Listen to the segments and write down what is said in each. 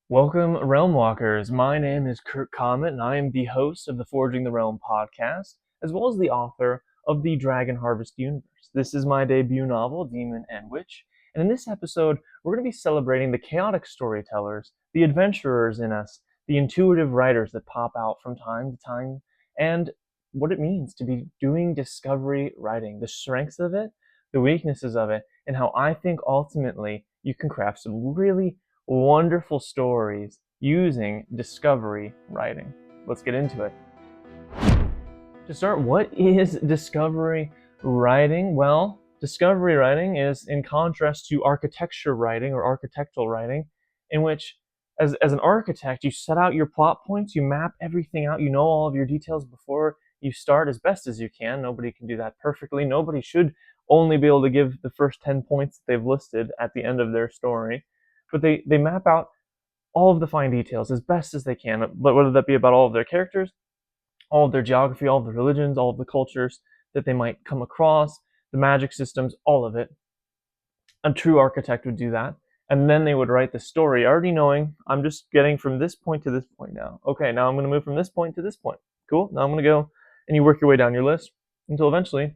Welcome, Realm Walkers. My name is Kirk Comet, and I am the host of the Forging the Realm podcast, as well as the author of the Dragon Harvest universe. This is my debut novel, Demon and Witch, and in this episode, we're going to be celebrating the chaotic storytellers, the adventurers in us, the intuitive writers that pop out from time to time, and what it means to be doing discovery writing, the strengths of it, the weaknesses of it, and how I think ultimately you can craft some really wonderful stories using discovery writing. Let's get into it. To start, what is discovery writing? Well, discovery writing is in contrast to architecture writing or architectural writing, in which as an architect, you set out your plot points, you map everything out, you know all of your details before you start as best as you can. Nobody can do that perfectly. Nobody should only be able to give the first 10 points that they've listed at the end of their story. But they map out all of the fine details as best as they can, but whether that be about all of their characters, all of their geography, all of the religions, all of the cultures that they might come across, the magic systems, all of it. A true architect would do that. And then they would write the story, already knowing I'm just getting from this point to this point now. Okay, now I'm going to move from this point to this point. Cool, now I'm going to go, and you work your way down your list until eventually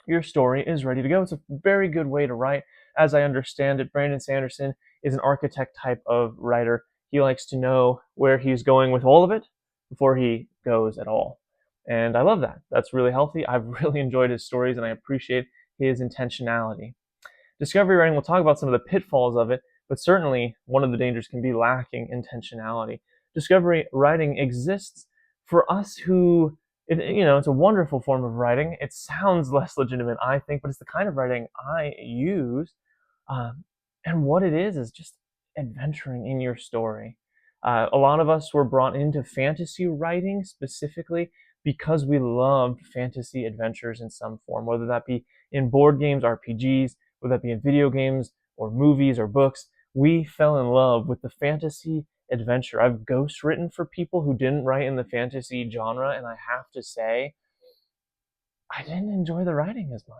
your story is ready to go. It's a very good way to write. As I understand it, Brandon Sanderson is an architect type of writer. He likes to know where he's going with all of it before he goes at all. And I love that. That's really healthy. I've really enjoyed his stories and I appreciate his intentionality. Discovery writing, we'll talk about some of the pitfalls of it, but certainly one of the dangers can be lacking intentionality. Discovery writing exists for us who, it's a wonderful form of writing. It sounds less legitimate, I think, but it's the kind of writing I use. And what it is just adventuring in your story. A lot of us were brought into fantasy writing specifically because we loved fantasy adventures in some form, whether that be in board games, RPGs, whether that be in video games or movies or books. We fell in love with the fantasy adventure. I've ghost written for people who didn't write in the fantasy genre, and I have to say, I didn't enjoy the writing as much.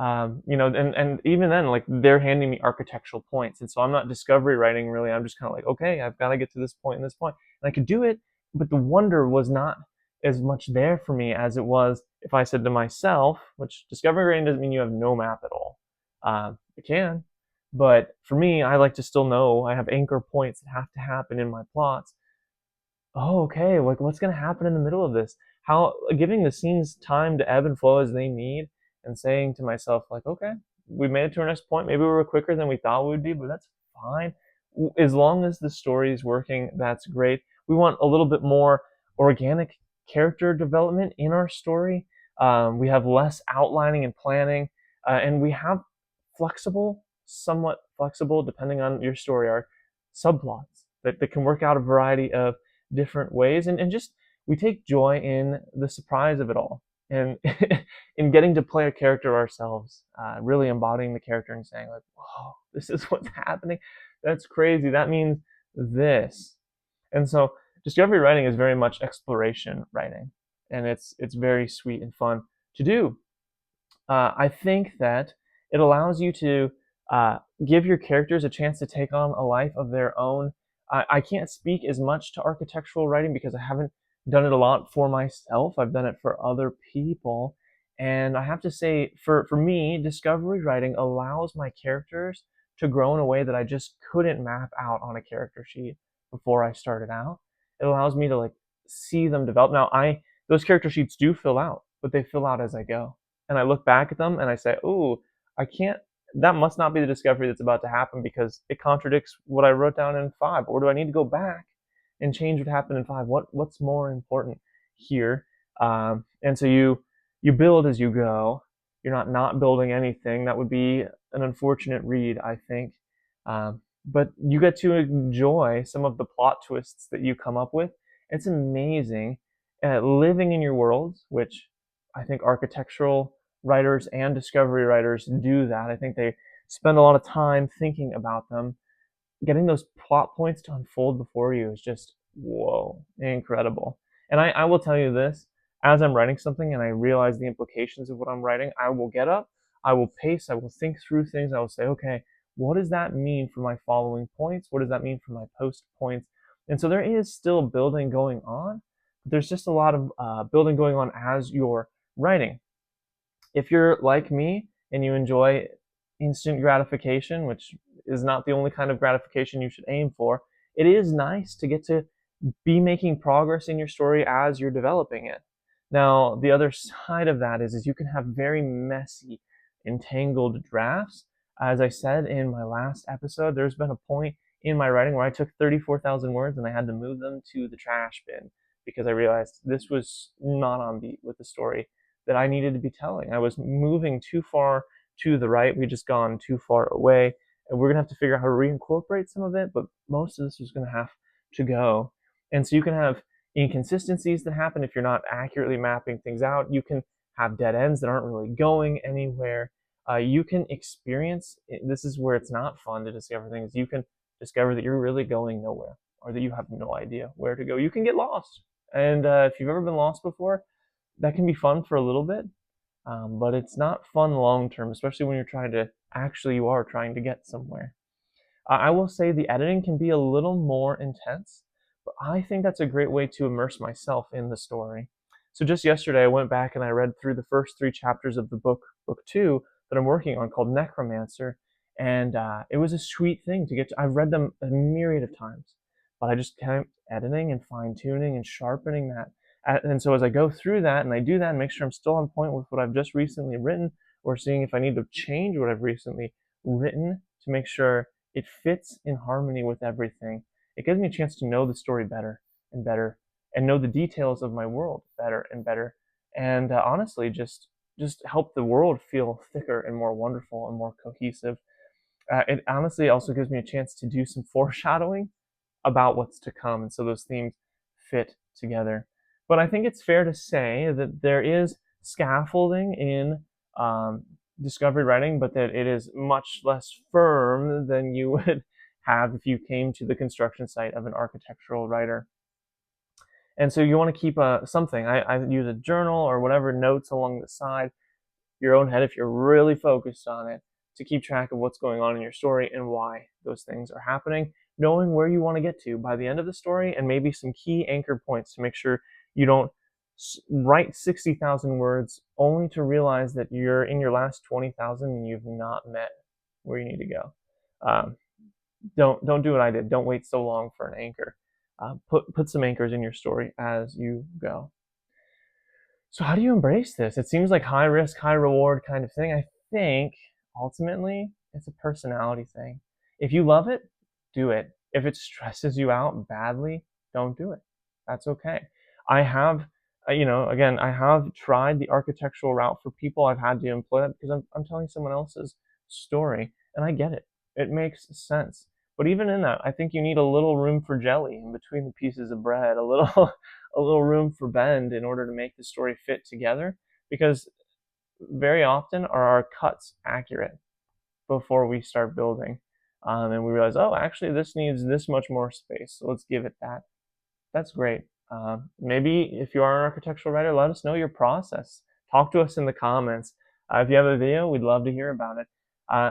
And even then, like, they're handing me architectural points, and so I'm not discovery writing really. I'm just kind of like, okay, I've got to get to this point and this point, and I could do it, but the wonder was not as much there for me as it was if I said to myself, which discovery writing doesn't mean you have no map at all. It can, but for me, I like to still know I have anchor points that have to happen in my plots. Oh, okay, like what's going to happen in the middle of this? How giving the scenes time to ebb and flow as they need, and saying to myself, like, okay, we made it to our next point. Maybe we were quicker than we thought we would be, but that's fine. As long as the story is working, that's great. We want a little bit more organic character development in our story. We have less outlining and planning, and we have somewhat flexible, depending on your story arc, subplots that can work out a variety of different ways. And just we take joy in the surprise of it all, and in getting to play a character ourselves, really embodying the character and saying, like, whoa, this is what's happening. That's crazy. That means this. And so discovery writing is very much exploration writing, and it's very sweet and fun to do. I think that it allows you to give your characters a chance to take on a life of their own. I can't speak as much to architectural writing because I haven't done it a lot for myself. I've done it for other people. And I have to say, for me, discovery writing allows my characters to grow in a way that I just couldn't map out on a character sheet before I started out. It allows me to, like, see them develop. Now, those character sheets do fill out, but they fill out as I go. And I look back at them and I say, "Oh, I can't. That must not be the discovery that's about to happen because it contradicts what I wrote down in 5." Or do I need to go back and change what happened in 5? What's more important here? And so you build as you go. You're not building anything. That would be an unfortunate read, I think. But you get to enjoy some of the plot twists that you come up with. It's amazing living in your worlds, which I think architectural writers and discovery writers do that. I think they spend a lot of time thinking about them. Getting those plot points to unfold before you is just, whoa, incredible. And I will tell you this, as I'm writing something and I realize the implications of what I'm writing, I will get up, I will pace, I will think through things, I will say, okay, what does that mean for my following points? What does that mean for my post points? And so there is still building going on. There's just a lot of building going on as you're writing. If you're like me and you enjoy instant gratification, which is not the only kind of gratification you should aim for, it is nice to get to be making progress in your story as you're developing it. Now, the other side of that is you can have very messy, entangled drafts. As I said in my last episode, there's been a point in my writing where I took 34,000 words and I had to move them to the trash bin because I realized this was not on beat with the story that I needed to be telling. I was moving too far to the right. We just gone too far away, and we're gonna have to figure out how to reincorporate some of it, but most of this was gonna have to go. And so you can have inconsistencies that happen if you're not accurately mapping things out. You can have dead ends that aren't really going anywhere. You can experience, this is where it's not fun to discover things. You can discover that you're really going nowhere or that you have no idea where to go. You can get lost. And if you've ever been lost before, that can be fun for a little bit, but it's not fun long term, especially when you are trying to get somewhere. I will say the editing can be a little more intense, but I think that's a great way to immerse myself in the story. So just yesterday, I went back and I read through the first 3 chapters of the book 2, that I'm working on called Necromancer, and it was a sweet thing to get to. I've read them a myriad of times, but I just kept editing and fine tuning and sharpening that. And so as I go through that and I do that and make sure I'm still on point with what I've just recently written, or seeing if I need to change what I've recently written to make sure it fits in harmony with everything, it gives me a chance to know the story better and better, and know the details of my world better and better, and honestly, just help the world feel thicker and more wonderful and more cohesive. It honestly also gives me a chance to do some foreshadowing about what's to come, and so those themes fit together. But I think it's fair to say that there is scaffolding in discovery writing, but that it is much less firm than you would have if you came to the construction site of an architectural writer. And so you want to keep something. I use a journal or whatever, notes along the side, your own head if you're really focused on it, to keep track of what's going on in your story and why those things are happening, knowing where you want to get to by the end of the story, and maybe some key anchor points to make sure you don't write 60,000 words only to realize that you're in your last 20,000 and you've not met where you need to go. Don't do what I did. Don't wait so long for an anchor. Put some anchors in your story as you go. So how do you embrace this? It seems like high risk, high reward kind of thing. I think ultimately it's a personality thing. If you love it, do it. If it stresses you out badly, don't do it. That's okay. I have, again, I have tried the architectural route for people. I've had to employ that because I'm telling someone else's story, and I get it. It makes sense. But even in that, I think you need a little room for jelly in between the pieces of bread, a little a little room for bend in order to make the story fit together, because very often are our cuts accurate before we start building. And we realize, oh, actually this needs this much more space, so let's give it that. That's great. Maybe if you are an architectural writer, let us know your process. Talk to us in the comments. If you have a video, we'd love to hear about it.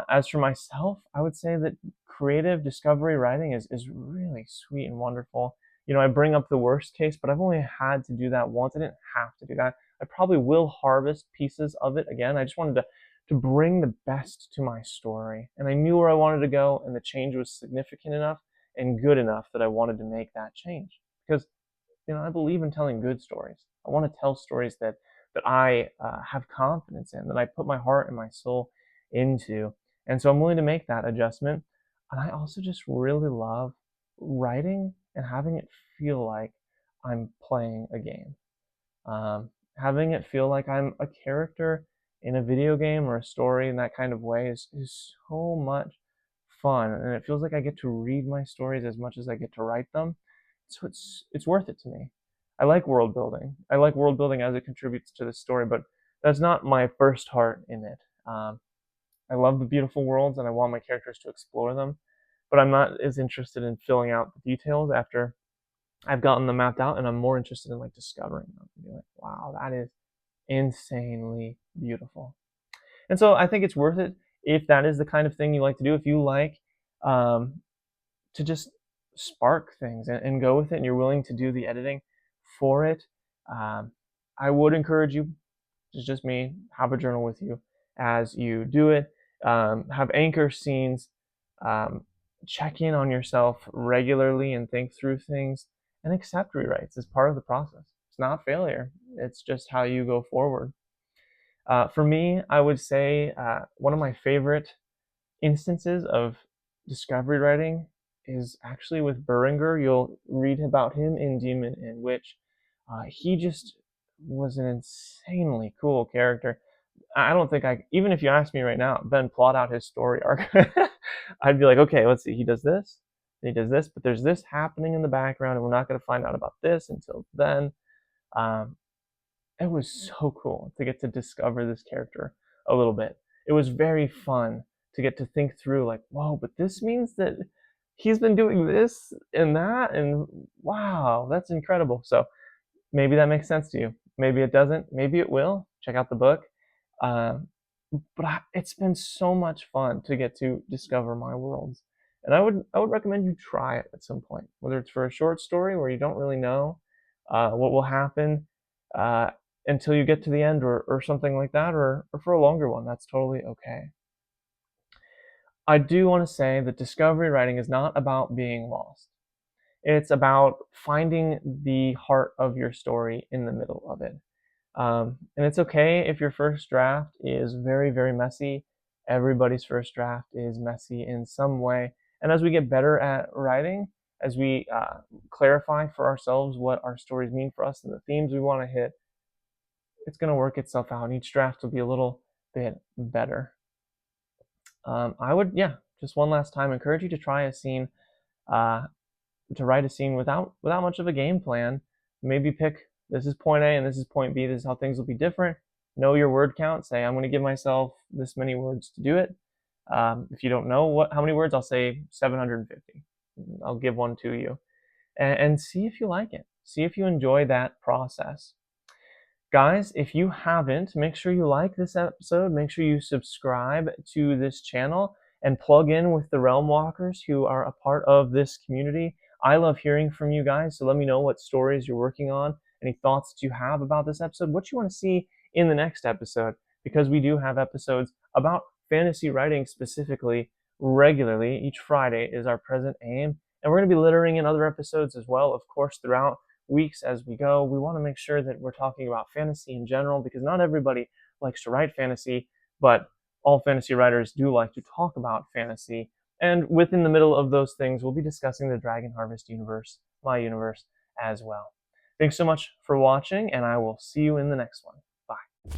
As for myself, I would say that creative discovery writing is really sweet and wonderful. I bring up the worst case, but I've only had to do that once. I didn't have to do that. I probably will harvest pieces of it again. I just wanted to bring the best to my story. And I knew where I wanted to go, and the change was significant enough and good enough that I wanted to make that change. Because, I believe in telling good stories. I want to tell stories that I have confidence in, that I put my heart and my soul into. And so I'm willing to make that adjustment. And I also just really love writing and having it feel like I'm playing a game. Having it feel like I'm a character in a video game or a story in that kind of way is so much fun. And it feels like I get to read my stories as much as I get to write them. So it's worth it to me. I like world building. I like world building as it contributes to the story, but that's not my first heart in it. I love the beautiful worlds and I want my characters to explore them, but I'm not as interested in filling out the details after I've gotten them mapped out, and I'm more interested in discovering them and being like, wow, that is insanely beautiful. And so I think it's worth it if that is the kind of thing you like to do, if you like to just spark things and go with it, and you're willing to do the editing for it, um, I would encourage you, it's just me, have a journal with you as you do it. Have anchor scenes, um, check in on yourself regularly and think through things, and accept rewrites as part of the process. It's not failure, it's just how you go forward. For me, I would say one of my favorite instances of discovery writing is actually with Beringer. You'll read about him in Demon and Witch. He just was an insanely cool character. I don't think even if you ask me right now, Ben, plot out his story arc, I'd be like, okay, let's see. He does this, and he does this, but there's this happening in the background, and we're not going to find out about this until then. Um, it was so cool to get to discover this character a little bit. It was very fun to get to think through, like, whoa, but this means that he's been doing this and that, and wow, that's incredible. So maybe that makes sense to you. Maybe it doesn't. Maybe it will. Check out the book. Um, but it's been so much fun to get to discover my worlds, and I would recommend you try it at some point, whether it's for a short story where you don't really know what will happen uh, until you get to the end, or something like that, or for a longer one. That's totally okay. I do want to say that discovery writing is not about being lost. It's about finding the heart of your story in the middle of it. And it's okay if your first draft is very, very messy. Everybody's first draft is messy in some way. And as we get better at writing, as we clarify for ourselves what our stories mean for us and the themes we want to hit, it's going to work itself out. Each draft will be a little bit better. I would, yeah, just one last time, encourage you to try a scene, to write a scene without much of a game plan. Maybe pick, this is point A and this is point B. This is how things will be different. Know your word count. Say, I'm going to give myself this many words to do it. If you don't know how many words, I'll say 750. I'll give one to you, and see if you like it. See if you enjoy that process. Guys, if you haven't, make sure you like this episode. Make sure you subscribe to this channel and plug in with the Realm Walkers who are a part of this community. I love hearing from you guys, so let me know what stories you're working on, any thoughts that you have about this episode, what you want to see in the next episode, because we do have episodes about fantasy writing specifically regularly. Each Friday is our present aim, and we're going to be littering in other episodes as well, of course, throughout weeks as we go. We want to make sure that we're talking about fantasy in general, because not everybody likes to write fantasy, but all fantasy writers do like to talk about fantasy. And within the middle of those things, we'll be discussing the Dragon Harvest universe, my universe, as well. Thanks so much for watching, and I will see you in the next one. Bye.